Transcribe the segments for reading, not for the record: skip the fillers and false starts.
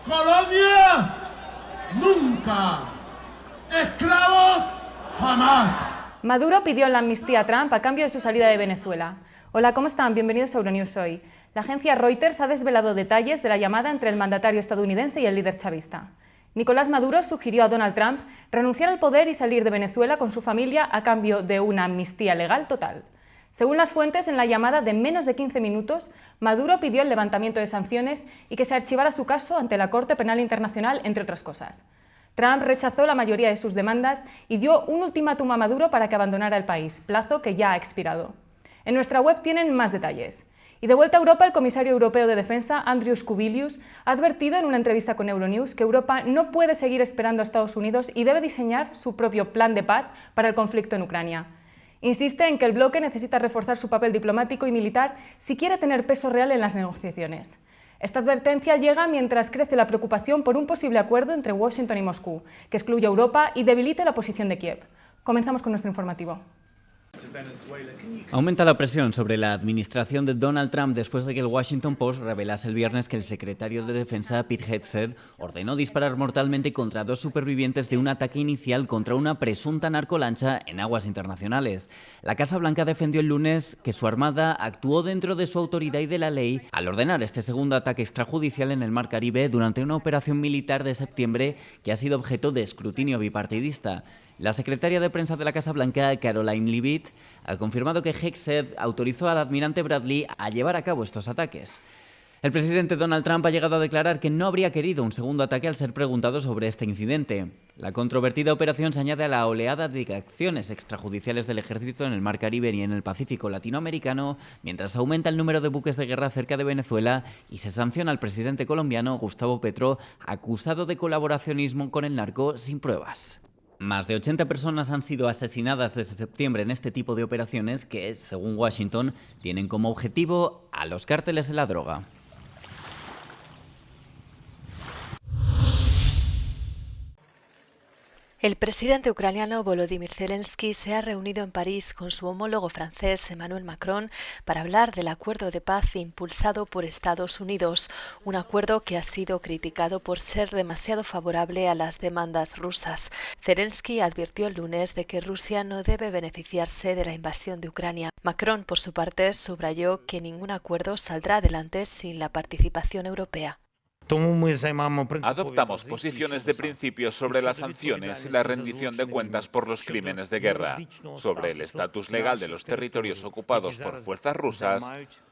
Colonia, nunca. Esclavos, jamás. Maduro pidió la amnistía a Trump a cambio de su salida de Venezuela. Hola, ¿cómo están? Bienvenidos a Euronews Hoy. La agencia Reuters ha desvelado detalles de la llamada entre el mandatario estadounidense y el líder chavista. Nicolás Maduro sugirió a Donald Trump renunciar al poder y salir de Venezuela con su familia a cambio de una amnistía legal total. Según las fuentes, en la llamada de menos de 15 minutos, Maduro pidió el levantamiento de sanciones y que se archivara su caso ante la Corte Penal Internacional, entre otras cosas. Trump rechazó la mayoría de sus demandas y dio un ultimátum a Maduro para que abandonara el país, plazo que ya ha expirado. En nuestra web tienen más detalles. Y de vuelta a Europa, el comisario europeo de Defensa, Andrius Kubilius, ha advertido en una entrevista con Euronews que Europa no puede seguir esperando a Estados Unidos y debe diseñar su propio plan de paz para el conflicto en Ucrania. Insiste en que el bloque necesita reforzar su papel diplomático y militar si quiere tener peso real en las negociaciones. Esta advertencia llega mientras crece la preocupación por un posible acuerdo entre Washington y Moscú, que excluya a Europa y debilite la posición de Kiev. Comenzamos con nuestro informativo. Aumenta la presión sobre la administración de Donald Trump después de que el Washington Post revelase el viernes que el secretario de Defensa, Pete Hegseth, ordenó disparar mortalmente contra 2 supervivientes de un ataque inicial contra una presunta narcolancha en aguas internacionales. La Casa Blanca defendió el lunes que su armada actuó dentro de su autoridad y de la ley al ordenar este segundo ataque extrajudicial en el Mar Caribe durante una operación militar de septiembre que ha sido objeto de escrutinio bipartidista. La secretaria de prensa de la Casa Blanca, Caroline Leavitt, ha confirmado que Hegseth autorizó al almirante Bradley a llevar a cabo estos ataques. El presidente Donald Trump ha llegado a declarar que no habría querido un segundo ataque al ser preguntado sobre este incidente. La controvertida operación se añade a la oleada de acciones extrajudiciales del ejército en el Mar Caribe y en el Pacífico latinoamericano, mientras aumenta el número de buques de guerra cerca de Venezuela y se sanciona al presidente colombiano Gustavo Petro, acusado de colaboracionismo con el narco sin pruebas. Más de 80 personas han sido asesinadas desde septiembre en este tipo de operaciones que, según Washington, tienen como objetivo a los cárteles de la droga. El presidente ucraniano Volodymyr Zelensky se ha reunido en París con su homólogo francés Emmanuel Macron para hablar del acuerdo de paz impulsado por Estados Unidos, un acuerdo que ha sido criticado por ser demasiado favorable a las demandas rusas. Zelensky advirtió el lunes de que Rusia no debe beneficiarse de la invasión de Ucrania. Macron, por su parte, subrayó que ningún acuerdo saldrá adelante sin la participación europea. Adoptamos posiciones de principio sobre las sanciones y la rendición de cuentas por los crímenes de guerra, sobre el estatus legal de los territorios ocupados por fuerzas rusas,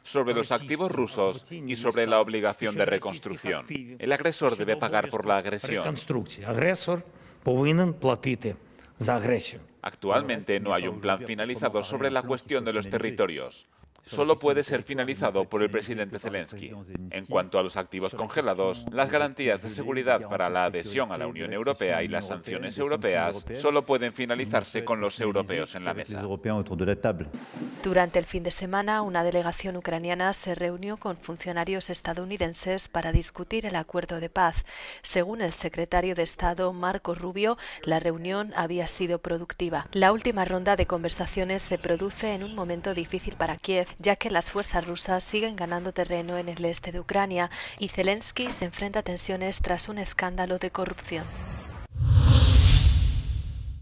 sobre los activos rusos y sobre la obligación de reconstrucción. El agresor debe pagar por la agresión. Actualmente no hay un plan finalizado sobre la cuestión de los territorios. Solo puede ser finalizado por el presidente Zelensky. En cuanto a los activos congelados, las garantías de seguridad para la adhesión a la Unión Europea y las sanciones europeas solo pueden finalizarse con los europeos en la mesa. Durante el fin de semana, una delegación ucraniana se reunió con funcionarios estadounidenses para discutir el acuerdo de paz. Según el secretario de Estado Marco Rubio, la reunión había sido productiva. La última ronda de conversaciones se produce en un momento difícil para Kiev, ya que las fuerzas rusas siguen ganando terreno en el este de Ucrania y Zelensky se enfrenta a tensiones tras un escándalo de corrupción.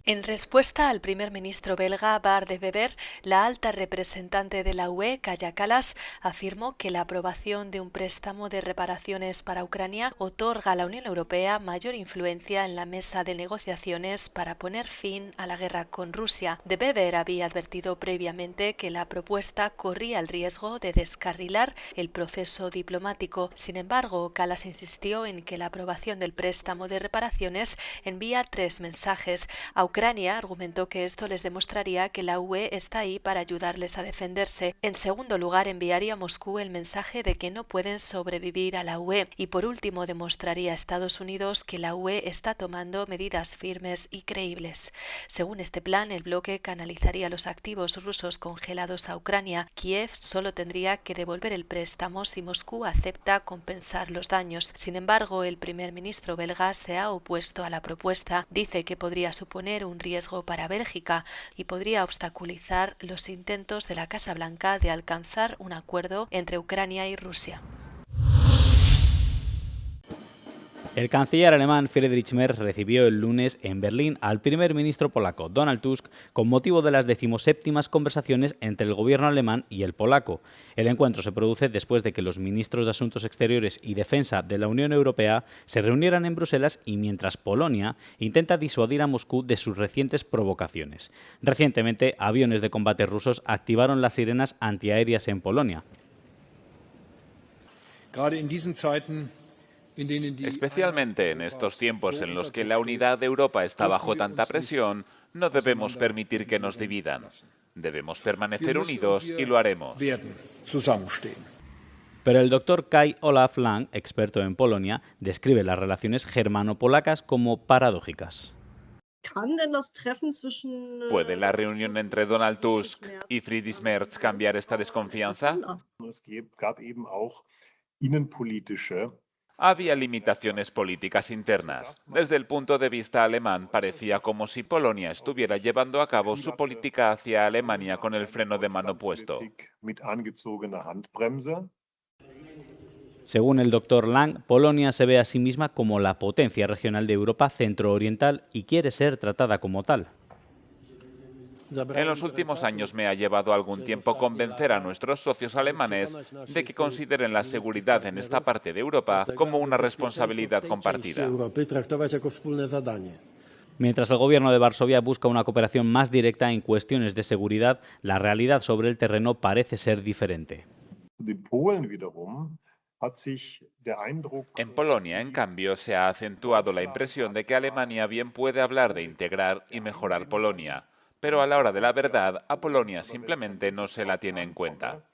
En respuesta al primer ministro belga Bart De Wever, la alta representante de la UE, Kaja Kallas, afirmó que la aprobación de un préstamo de reparaciones para Ucrania otorga a la Unión Europea mayor influencia en la mesa de negociaciones para poner fin a la guerra con Rusia. De Wever había advertido previamente que la propuesta corría el riesgo de descarrilar el proceso diplomático. Sin embargo, Kallas insistió en que la aprobación del préstamo de reparaciones envía 3 mensajes. Ucrania argumentó que esto les demostraría que la UE está ahí para ayudarles a defenderse. En segundo lugar, enviaría a Moscú el mensaje de que no pueden sobrevivir a la UE. Y por último, demostraría a Estados Unidos que la UE está tomando medidas firmes y creíbles. Según este plan, el bloque canalizaría los activos rusos congelados a Ucrania. Kiev solo tendría que devolver el préstamo si Moscú acepta compensar los daños. Sin embargo, el primer ministro belga se ha opuesto a la propuesta. Dice que podría suponer un riesgo para Bélgica y podría obstaculizar los intentos de la Casa Blanca de alcanzar un acuerdo entre Ucrania y Rusia. El canciller alemán Friedrich Merz recibió el lunes en Berlín al primer ministro polaco Donald Tusk con motivo de las 17º conversaciones entre el gobierno alemán y el polaco. El encuentro se produce después de que los ministros de Asuntos Exteriores y Defensa de la Unión Europea se reunieran en Bruselas y mientras Polonia intenta disuadir a Moscú de sus recientes provocaciones. Recientemente, aviones de combate rusos activaron las sirenas antiaéreas en Polonia. Especialmente en estos tiempos en los que la unidad de Europa está bajo tanta presión, no debemos permitir que nos dividan. Debemos permanecer unidos y lo haremos. Pero el doctor Kai Olaf Lang, experto en Polonia, describe las relaciones germano-polacas como paradójicas. ¿Puede la reunión entre Donald Tusk y Friedrich Merz cambiar esta desconfianza? Había limitaciones políticas internas. Desde el punto de vista alemán, parecía como si Polonia estuviera llevando a cabo su política hacia Alemania con el freno de mano puesto. Según el doctor Lang, Polonia se ve a sí misma como la potencia regional de Europa centro-oriental y quiere ser tratada como tal. En los últimos años me ha llevado algún tiempo convencer a nuestros socios alemanes de que consideren la seguridad en esta parte de Europa como una responsabilidad compartida. Mientras el gobierno de Varsovia busca una cooperación más directa en cuestiones de seguridad, la realidad sobre el terreno parece ser diferente. En Polonia, en cambio, se ha acentuado la impresión de que Alemania bien puede hablar de integrar y mejorar Polonia, pero a la hora de la verdad, a Polonia simplemente no se la tiene en cuenta.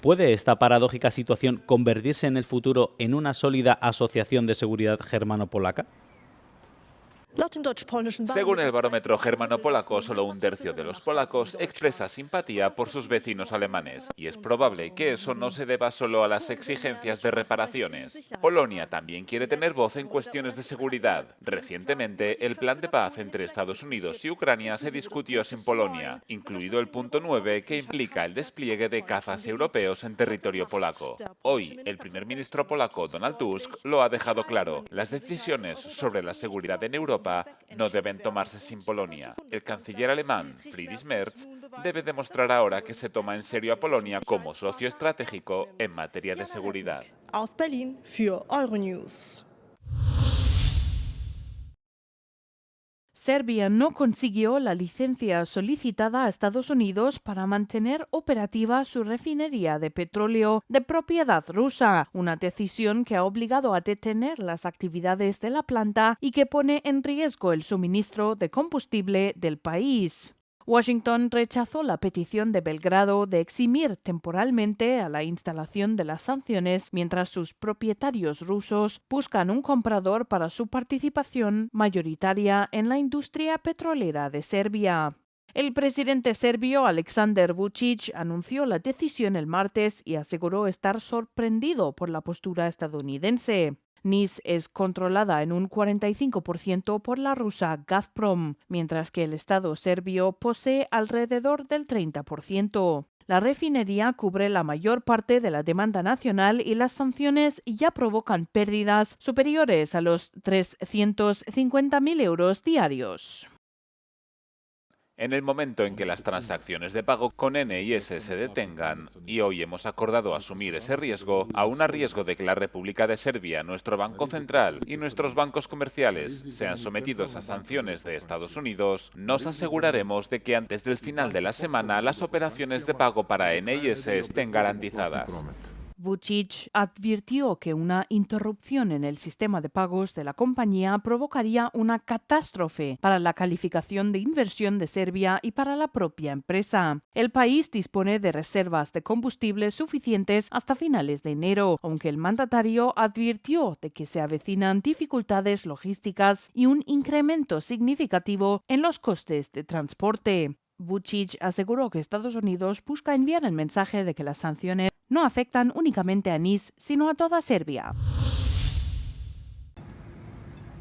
¿Puede esta paradójica situación convertirse en el futuro en una sólida asociación de seguridad germano-polaca? Según el barómetro germano-polaco, solo un tercio de los polacos expresa simpatía por sus vecinos alemanes, y es probable que eso no se deba solo a las exigencias de reparaciones. Polonia también quiere tener voz en cuestiones de seguridad. Recientemente, el plan de paz entre Estados Unidos y Ucrania se discutió sin Polonia, incluido el punto 9 que implica el despliegue de cazas europeos en territorio polaco. Hoy, el primer ministro polaco Donald Tusk lo ha dejado claro: las decisiones sobre la seguridad en Europa no deben tomarse sin Polonia. El canciller alemán, Friedrich Merz, debe demostrar ahora que se toma en serio a Polonia como socio estratégico en materia de seguridad. Aus Berlin für Euronews. Serbia no consiguió la licencia solicitada a Estados Unidos para mantener operativa su refinería de petróleo de propiedad rusa, una decisión que ha obligado a detener las actividades de la planta y que pone en riesgo el suministro de combustible del país. Washington rechazó la petición de Belgrado de eximir temporalmente a la instalación de las sanciones mientras sus propietarios rusos buscan un comprador para su participación mayoritaria en la industria petrolera de Serbia. El presidente serbio Aleksandar Vučić anunció la decisión el martes y aseguró estar sorprendido por la postura estadounidense. NIS es controlada en un 45% por la rusa Gazprom, mientras que el Estado serbio posee alrededor del 30%. La refinería cubre la mayor parte de la demanda nacional y las sanciones ya provocan pérdidas superiores a los 350.000 euros diarios. En el momento en que las transacciones de pago con NIS se detengan, y hoy hemos acordado asumir ese riesgo, aún a riesgo de que la República de Serbia, nuestro Banco Central y nuestros bancos comerciales sean sometidos a sanciones de Estados Unidos, nos aseguraremos de que antes del final de la semana las operaciones de pago para NIS estén garantizadas. Vučić advirtió que una interrupción en el sistema de pagos de la compañía provocaría una catástrofe para la calificación de inversión de Serbia y para la propia empresa. El país dispone de reservas de combustible suficientes hasta finales de enero, aunque el mandatario advirtió de que se avecinan dificultades logísticas y un incremento significativo en los costes de transporte. Vučić aseguró que Estados Unidos busca enviar el mensaje de que las sanciones no afectan únicamente a NIS, sino a toda Serbia.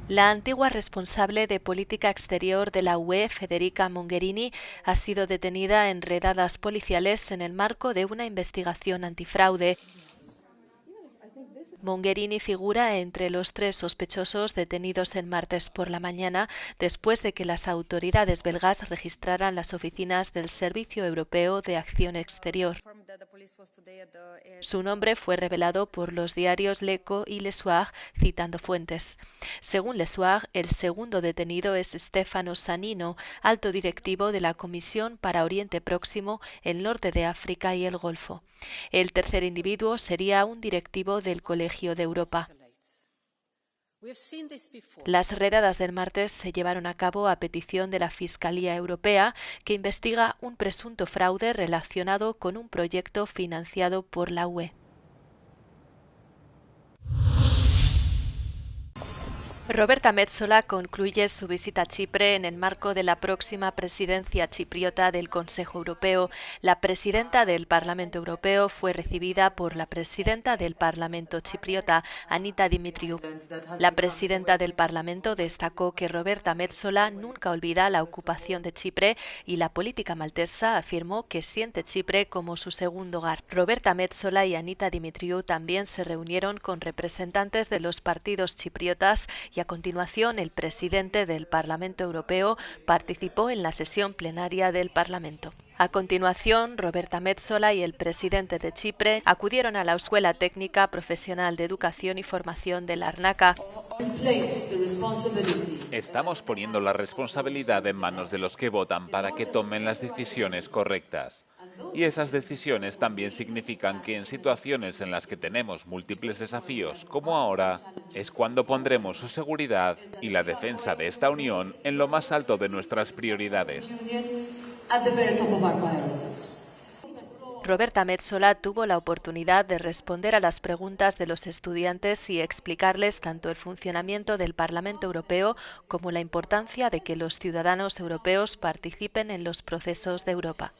La antigua responsable de política exterior de la UE, Federica Mogherini, ha sido detenida en redadas policiales en el marco de una investigación antifraude. Mogherini figura entre los 3 sospechosos detenidos el martes por la mañana después de que las autoridades belgas registraran las oficinas del Servicio Europeo de Acción Exterior. Su nombre fue revelado por los diarios L'Echo y Le Soir, citando fuentes. Según Le Soir, el segundo detenido es Stefano Sannino, alto directivo de la Comisión para Oriente Próximo, el norte de África y el Golfo. El tercer individuo sería un directivo del Colegio de Europa. Las redadas del martes se llevaron a cabo a petición de la Fiscalía Europea, que investiga un presunto fraude relacionado con un proyecto financiado por la UE. Roberta Metsola concluye su visita a Chipre en el marco de la próxima presidencia chipriota del Consejo Europeo. La presidenta del Parlamento Europeo fue recibida por la presidenta del Parlamento chipriota, Annita Dimitriou. La presidenta del Parlamento destacó que Roberta Metsola nunca olvida la ocupación de Chipre y la política maltesa afirmó que siente Chipre como su segundo hogar. Roberta Metsola y Annita Dimitriou también se reunieron con representantes de los partidos chipriotas y a continuación el presidente del Parlamento Europeo participó en la sesión plenaria del Parlamento. A continuación, Roberta Metsola y el presidente de Chipre acudieron a la Escuela Técnica Profesional de Educación y Formación de Larnaca. Estamos poniendo la responsabilidad en manos de los que votan para que tomen las decisiones correctas. Y esas decisiones también significan que en situaciones en las que tenemos múltiples desafíos, como ahora, es cuando pondremos su seguridad y la defensa de esta unión en lo más alto de nuestras prioridades. Roberta Metsola tuvo la oportunidad de responder a las preguntas de los estudiantes y explicarles tanto el funcionamiento del Parlamento Europeo como la importancia de que los ciudadanos europeos participen en los procesos de Europa.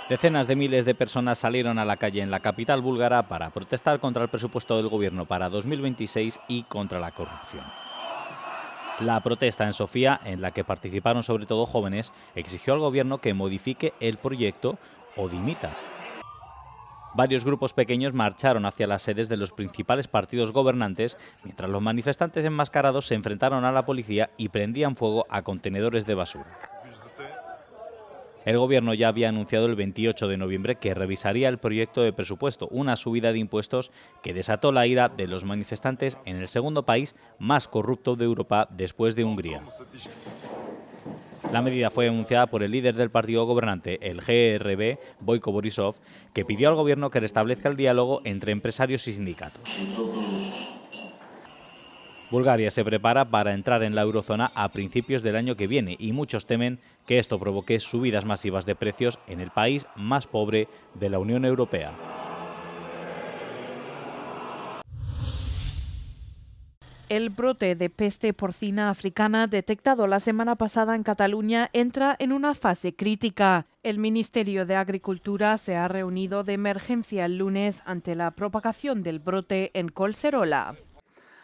Decenas de miles de personas salieron a la calle en la capital búlgara para protestar contra el presupuesto del gobierno para 2026 y contra la corrupción. La protesta en Sofía, en la que participaron sobre todo jóvenes, exigió al gobierno que modifique el proyecto o dimita. Varios grupos pequeños marcharon hacia las sedes de los principales partidos gobernantes, mientras los manifestantes enmascarados se enfrentaron a la policía y prendían fuego a contenedores de basura. El gobierno ya había anunciado el 28 de noviembre que revisaría el proyecto de presupuesto, una subida de impuestos que desató la ira de los manifestantes en el segundo país más corrupto de Europa después de Hungría. La medida fue anunciada por el líder del partido gobernante, el GRB, Boyko Borisov, que pidió al gobierno que restablezca el diálogo entre empresarios y sindicatos. Bulgaria se prepara para entrar en la eurozona a principios del año que viene y muchos temen que esto provoque subidas masivas de precios en el país más pobre de la Unión Europea. El brote de peste porcina africana detectado la semana pasada en Cataluña entra en una fase crítica. El Ministerio de Agricultura se ha reunido de emergencia el lunes ante la propagación del brote en Collserola.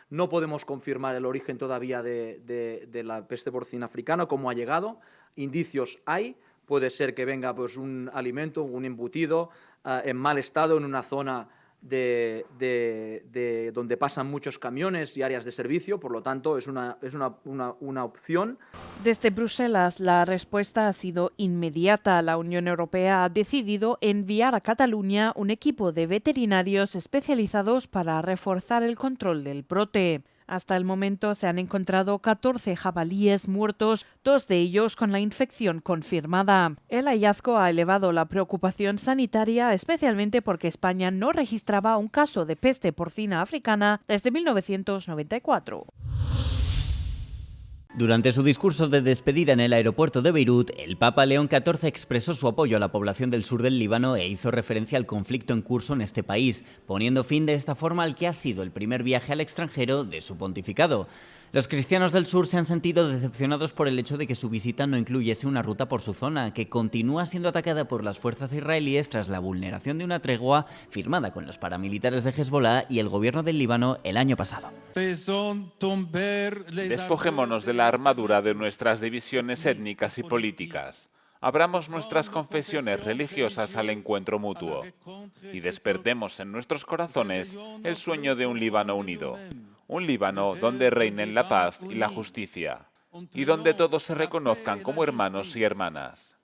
No podemos confirmar el origen todavía de la peste porcina africana, cómo ha llegado. Indicios hay. Puede ser que venga pues, un alimento, un embutido en mal estado en una zona donde pasan muchos camiones y áreas de servicio. Por lo tanto, es una opción. Desde Bruselas, la respuesta ha sido inmediata. La Unión Europea ha decidido enviar a Cataluña un equipo de veterinarios especializados para reforzar el control del brote. Hasta el momento se han encontrado 14 jabalíes muertos, 2 de ellos con la infección confirmada. El hallazgo ha elevado la preocupación sanitaria, especialmente porque España no registraba un caso de peste porcina africana desde 1994. Durante su discurso de despedida en el aeropuerto de Beirut, el Papa León XIV expresó su apoyo a la población del sur del Líbano e hizo referencia al conflicto en curso en este país, poniendo fin de esta forma al que ha sido el primer viaje al extranjero de su pontificado. Los cristianos del sur se han sentido decepcionados por el hecho de que su visita no incluyese una ruta por su zona, que continúa siendo atacada por las fuerzas israelíes tras la vulneración de una tregua firmada con los paramilitares de Hezbollah y el gobierno del Líbano el año pasado. Despojémonos de la armadura de nuestras divisiones étnicas y políticas. Abramos nuestras confesiones religiosas al encuentro mutuo y despertemos en nuestros corazones el sueño de un Líbano unido, un Líbano donde reinen la paz y la justicia y donde todos se reconozcan como hermanos y hermanas.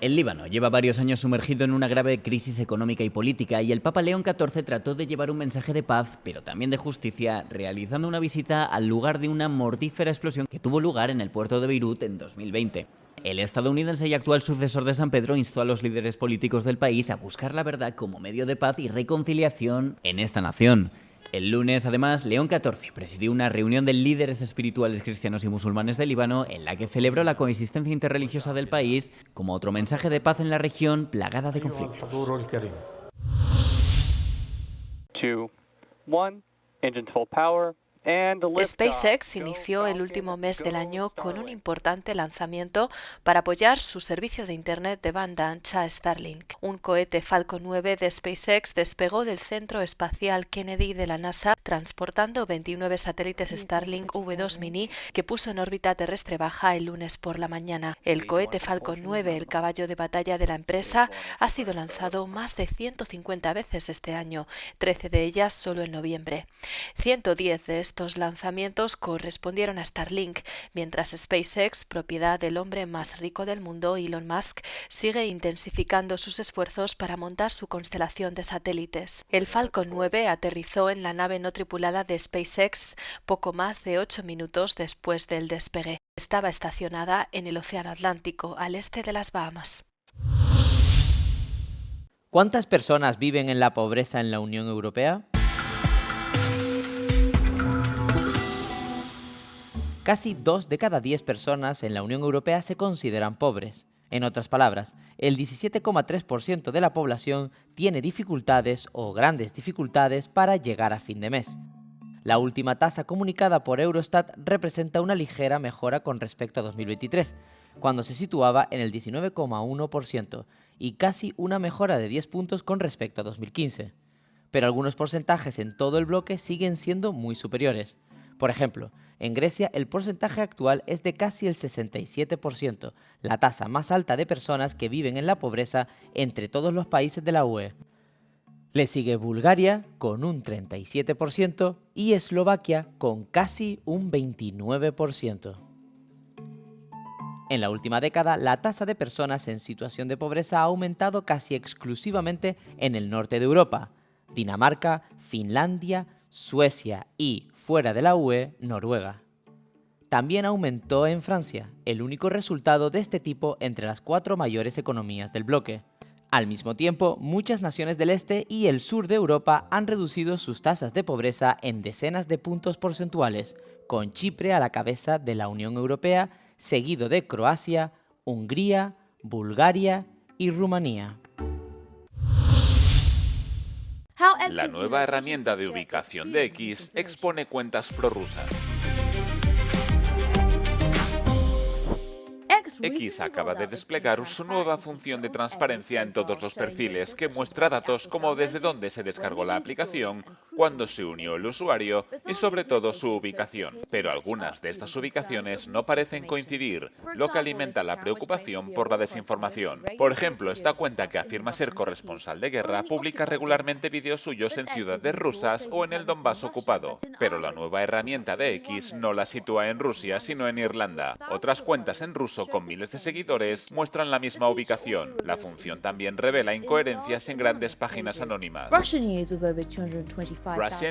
El Líbano lleva varios años sumergido en una grave crisis económica y política y el Papa León XIV trató de llevar un mensaje de paz, pero también de justicia, realizando una visita al lugar de una mortífera explosión que tuvo lugar en el puerto de Beirut en 2020. El estadounidense y actual sucesor de San Pedro instó a los líderes políticos del país a buscar la verdad como medio de paz y reconciliación en esta nación. El lunes, además, León XIV presidió una reunión de líderes espirituales cristianos y musulmanes del Líbano en la que celebró la coexistencia interreligiosa del país como otro mensaje de paz en la región plagada de conflictos. 2, 1, engines full power. SpaceX inició el último mes del año con un importante lanzamiento para apoyar su servicio de Internet de banda ancha Starlink. Un cohete Falcon 9 de SpaceX despegó del Centro Espacial Kennedy de la NASA, transportando 29 satélites Starlink V2 Mini que puso en órbita terrestre baja el lunes por la mañana. El cohete Falcon 9, el caballo de batalla de la empresa, ha sido lanzado más de 150 veces este año, 13 de ellas solo en noviembre. 110 de estos lanzamientos correspondieron a Starlink, mientras SpaceX, propiedad del hombre más rico del mundo, Elon Musk, sigue intensificando sus esfuerzos para montar su constelación de satélites. El Falcon 9 aterrizó en la nave no tripulada de SpaceX poco más de 8 minutos después del despegue. Estaba estacionada en el Océano Atlántico, al este de las Bahamas. ¿Cuántas personas viven en la pobreza en la Unión Europea? Casi 2 de cada 10 personas en la Unión Europea se consideran pobres. En otras palabras, el 17,3% de la población tiene dificultades o grandes dificultades para llegar a fin de mes. La última tasa comunicada por Eurostat representa una ligera mejora con respecto a 2023, cuando se situaba en el 19,1%, y casi una mejora de 10 puntos con respecto a 2015. Pero algunos porcentajes en todo el bloque siguen siendo muy superiores. Por ejemplo, en Grecia el porcentaje actual es de casi el 67%, la tasa más alta de personas que viven en la pobreza entre todos los países de la UE. Le sigue Bulgaria con un 37% y Eslovaquia con casi un 29%. En la última década, la tasa de personas en situación de pobreza ha aumentado casi exclusivamente en el norte de Europa, Dinamarca, Finlandia, Suecia y, fuera de la UE, Noruega. También aumentó en Francia, el único resultado de este tipo entre las 4 mayores economías del bloque. Al mismo tiempo, muchas naciones del este y el sur de Europa han reducido sus tasas de pobreza en decenas de puntos porcentuales, con Chipre a la cabeza de la Unión Europea, seguido de Croacia, Hungría, Bulgaria y Rumanía. La nueva herramienta de ubicación de X expone cuentas prorrusas. X acaba de desplegar su nueva función de transparencia en todos los perfiles que muestra datos como desde dónde se descargó la aplicación, cuándo se unió el usuario y sobre todo su ubicación. Pero algunas de estas ubicaciones no parecen coincidir, lo que alimenta la preocupación por la desinformación. Por ejemplo, esta cuenta que afirma ser corresponsal de guerra publica regularmente vídeos suyos en ciudades rusas o en el Donbass ocupado. Pero la nueva herramienta de X no la sitúa en Rusia, sino en Irlanda. Otras cuentas en ruso con miles de seguidores muestran la misma ubicación. La función también revela incoherencias en grandes páginas anónimas. Russia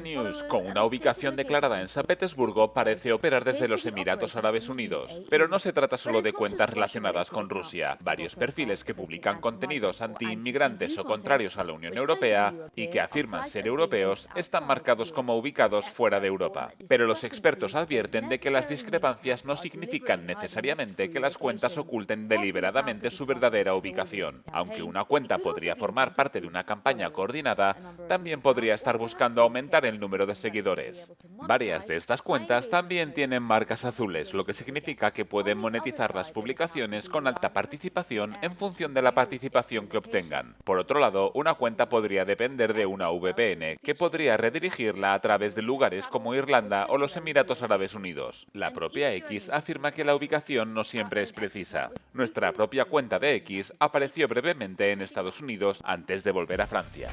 News, con una ubicación declarada en San Petersburgo, parece operar desde los Emiratos Árabes Unidos. Pero no se trata solo de cuentas relacionadas con Rusia. Varios perfiles que publican contenidos anti-inmigrantes o contrarios a la Unión Europea y que afirman ser europeos están marcados como ubicados fuera de Europa. Pero los expertos advierten de que las discrepancias no significan necesariamente que las cuentas cuentas oculten deliberadamente su verdadera ubicación. Aunque una cuenta podría formar parte de una campaña coordinada, también podría estar buscando aumentar el número de seguidores. Varias de estas cuentas también tienen marcas azules, lo que significa que pueden monetizar las publicaciones con alta participación en función de la participación que obtengan. Por otro lado, una cuenta podría depender de una VPN, que podría redirigirla a través de lugares como Irlanda o los Emiratos Árabes Unidos. La propia X afirma que la ubicación no siempre es precisa. Nuestra propia cuenta de X apareció brevemente en Estados Unidos antes de volver a Francia.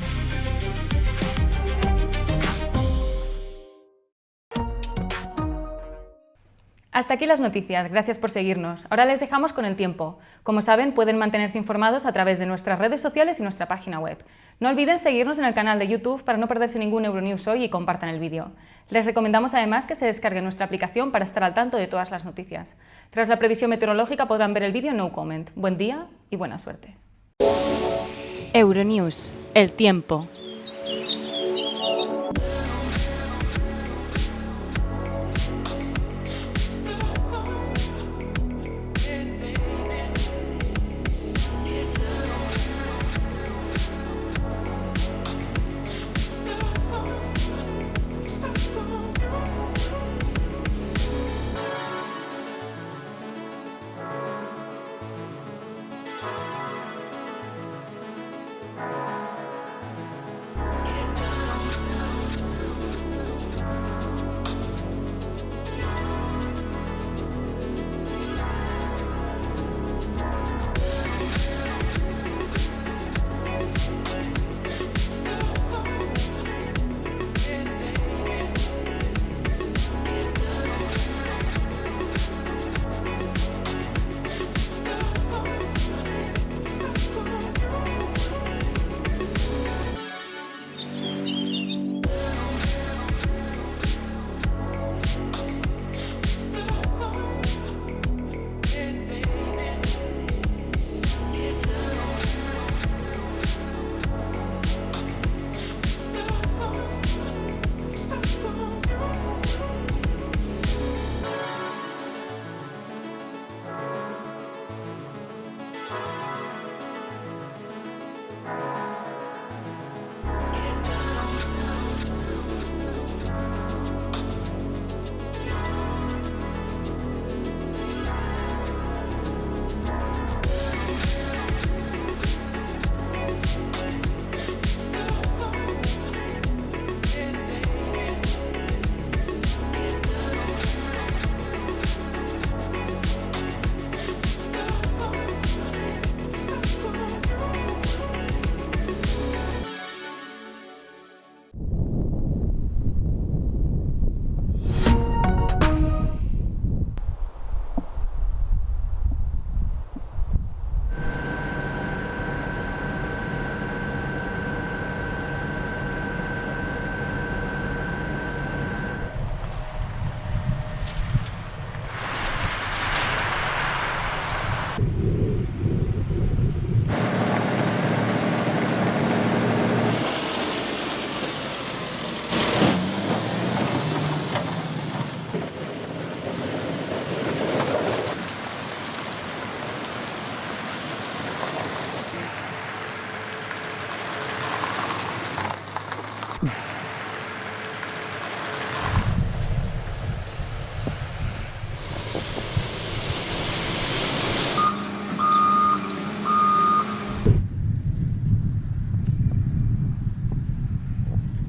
Hasta aquí las noticias, gracias por seguirnos. Ahora les dejamos con el tiempo. Como saben, pueden mantenerse informados a través de nuestras redes sociales y nuestra página web. No olviden seguirnos en el canal de YouTube para no perderse ningún Euronews Hoy y compartan el vídeo. Les recomendamos además que se descarguen nuestra aplicación para estar al tanto de todas las noticias. Tras la previsión meteorológica podrán ver el vídeo en No Comment. Buen día y buena suerte. Euronews, el tiempo.